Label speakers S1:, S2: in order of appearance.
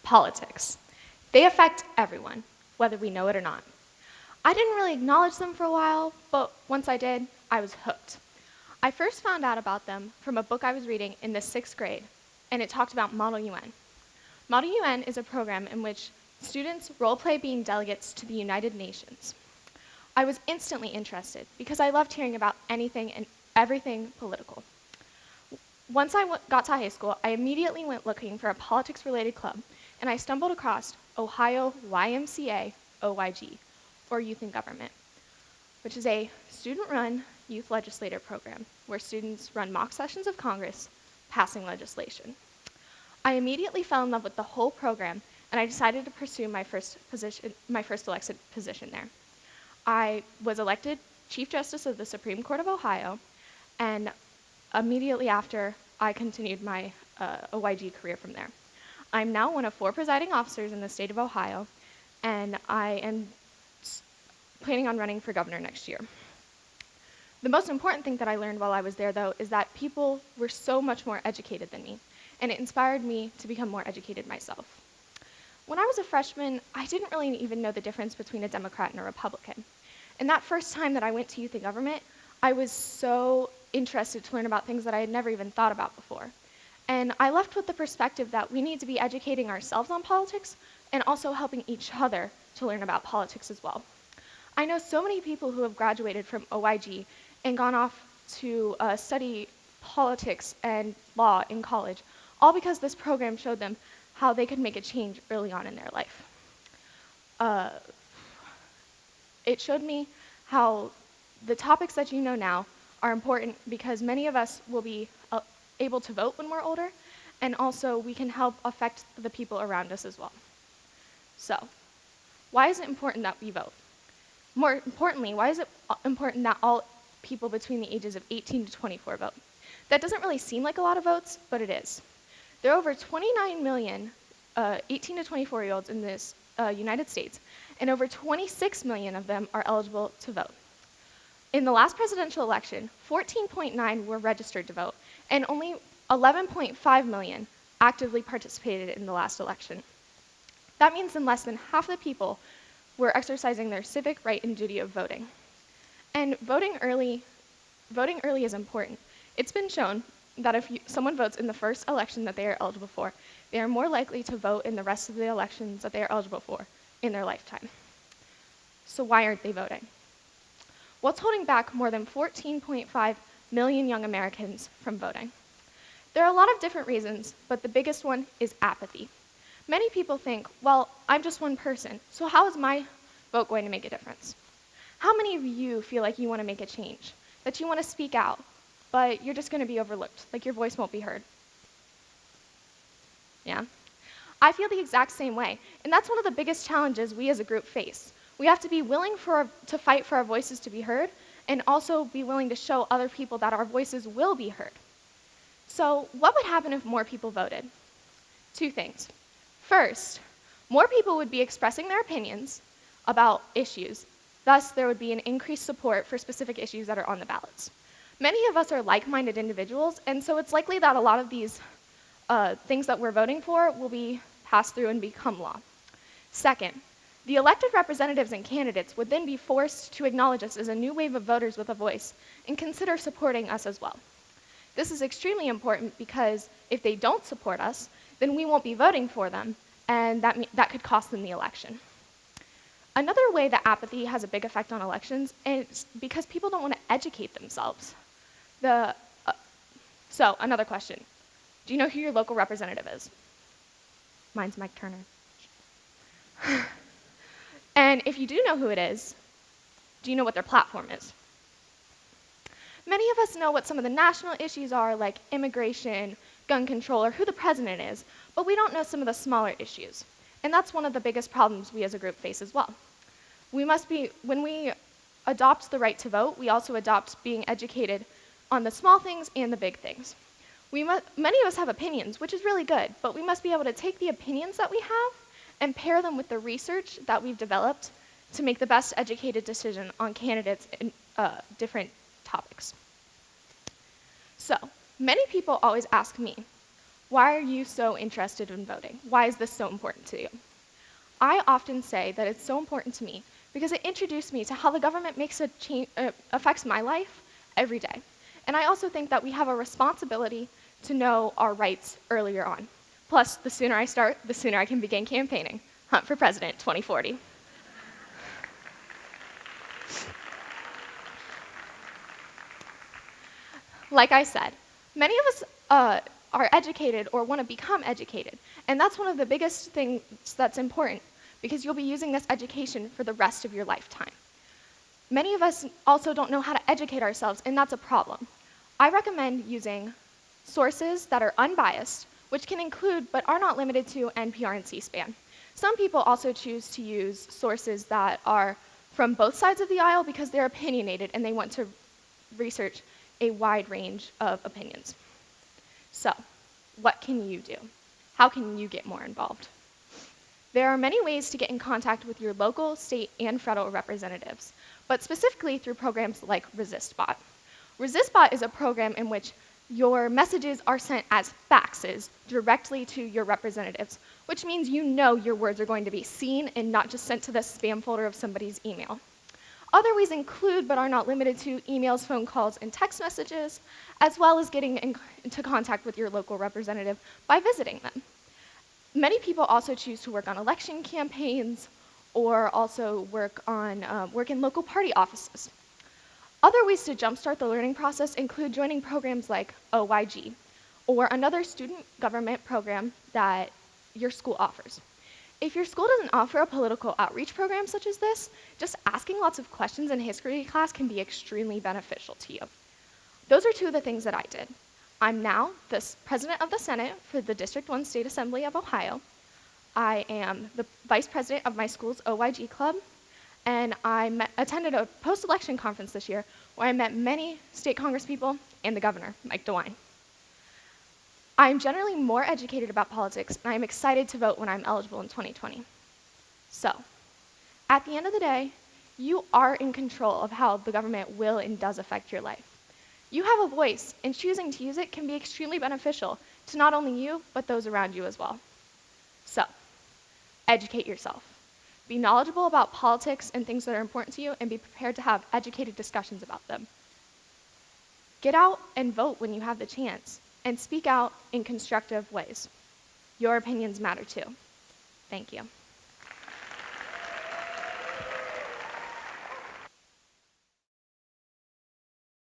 S1: Politics. They affect everyone, whether we know it or not. I didn't really acknowledge them for a while, but once I did, I was hooked. I first found out about them from a book I was reading in the 6th grade, and it talked about Model UN. Model UN is a program in which students role-play being delegates to the United Nations. I was instantly interested because I loved hearing about anything and everything political. Once I got to high school, I immediately went looking for a politics-related club, and I stumbled across Ohio YMCA OYG, or Youth in Government, which is a student-run youth legislator program where students run mock sessions of Congress, passing legislation. I immediately fell in love with the whole program, and I decided to pursue my first elected position there. I was elected Chief Justice of the Supreme Court of Ohio, and immediately after, I continued my OYG career from there. I'm now one of 4 presiding officers in the state of Ohio, and I am planning on running for governor next year. The most important thing that I learned while I was there, though, is that people were so much more educated than me, and it inspired me to become more educated myself. When I was a freshman, I didn't really even know the difference between a Democrat and a Republican. And that first time that I went to Youth in Government, I was so interested to learn about things that I had never even thought about before. And I left with the perspective that we need to be educating ourselves on politics and also helping each other to learn about politics as well. I know so many people who have graduated from OYG and gone off to study politics and law in college, all because this program showed them how they could make a change early on in their life. It showed me how the topics that you know now are important because many of us will be able to vote when we're older, and also we can help affect the people around us as well. So, why is it important that we vote? More importantly, why is it important that all people between the ages of 18 to 24 vote? That doesn't really seem like a lot of votes, but it is. There are over 29 million 18 to 24-year-olds in this United States, and over 26 million of them are eligible to vote. In the last presidential election, 14.9 were registered to vote, and only 11.5 million actively participated in the last election. That means that less than half the people were exercising their civic right and duty of voting. And voting early is important. It's been shown that if someone votes in the first election that they are eligible for, they are more likely to vote in the rest of the elections that they are eligible for in their lifetime. So why aren't they voting? What's holding back more than 14.5 million young Americans from voting? There are a lot of different reasons, but the biggest one is apathy. Many people think, well, I'm just one person, so how is my vote going to make a difference? How many of you feel like you want to make a change, that you want to speak out, but you're just going to be overlooked, like your voice won't be heard? Yeah? I feel the exact same way, and that's one of the biggest challenges we as a group face. We have to be willing to fight for our voices to be heard, and also be willing to show other people that our voices will be heard. So what would happen if more people voted? 2 things. First, more people would be expressing their opinions about issues. Thus, there would be an increased support for specific issues that are on the ballots. Many of us are like-minded individuals, and so it's likely that a lot of these things that we're voting for will be passed through and become law. Second, the elected representatives and candidates would then be forced to acknowledge us as a new wave of voters with a voice and consider supporting us as well. This is extremely important because if they don't support us, then we won't be voting for them, and that could cost them the election. Another way that apathy has a big effect on elections is because people don't want to educate themselves. So, another question. Do you know who your local representative is? Mine's Mike Turner. And if you do know who it is, do you know what their platform is? Many of us know what some of the national issues are, like immigration, gun control, or who the president is, but we don't know some of the smaller issues. And that's one of the biggest problems we as a group face as well. When we adopt the right to vote, we also adopt being educated on the small things and the big things. Many of us have opinions, which is really good, but we must be able to take the opinions that we have and pair them with the research that we've developed to make the best educated decision on candidates in different topics. So, many people always ask me, Why are you so interested in voting? Why is this so important to you? I often say that it's so important to me because it introduced me to how the government affects my life every day. And I also think that we have a responsibility to know our rights earlier on. Plus, the sooner I start, the sooner I can begin campaigning. Hunt for President 2040. Like I said, many of us are educated or want to become educated, and that's one of the biggest things that's important because you'll be using this education for the rest of your lifetime. Many of us also don't know how to educate ourselves, and that's a problem. I recommend using sources that are unbiased, which can include but are not limited to NPR and C-SPAN. Some people also choose to use sources that are from both sides of the aisle because they're opinionated and they want to research a wide range of opinions. So, what can you do? How can you get more involved? There are many ways to get in contact with your local, state, and federal representatives, but specifically through programs like ResistBot. ResistBot is a program in which your messages are sent as faxes directly to your representatives, which means you know your words are going to be seen and not just sent to the spam folder of somebody's email. Other ways include, but are not limited to, emails, phone calls, and text messages, as well as getting into contact with your local representative by visiting them. Many people also choose to work on election campaigns or also work in local party offices. Other ways to jumpstart the learning process include joining programs like OYG or another student government program that your school offers. If your school doesn't offer a political outreach program such as this, just asking lots of questions in history class can be extremely beneficial to you. Those are two of the things that I did. I'm now the president of the Senate for the District 1 State Assembly of Ohio. I am the vice president of my school's OYG club, and I attended a post-election conference this year where I met many state congresspeople and the governor, Mike DeWine. I'm generally more educated about politics, and I'm excited to vote when I'm eligible in 2020. So, at the end of the day, you are in control of how the government will and does affect your life. You have a voice, and choosing to use it can be extremely beneficial to not only you, but those around you as well. So, educate yourself. Be knowledgeable about politics and things that are important to you, and be prepared to have educated discussions about them. Get out and vote when you have the chance, and speak out in constructive ways. Your opinions matter too. Thank you.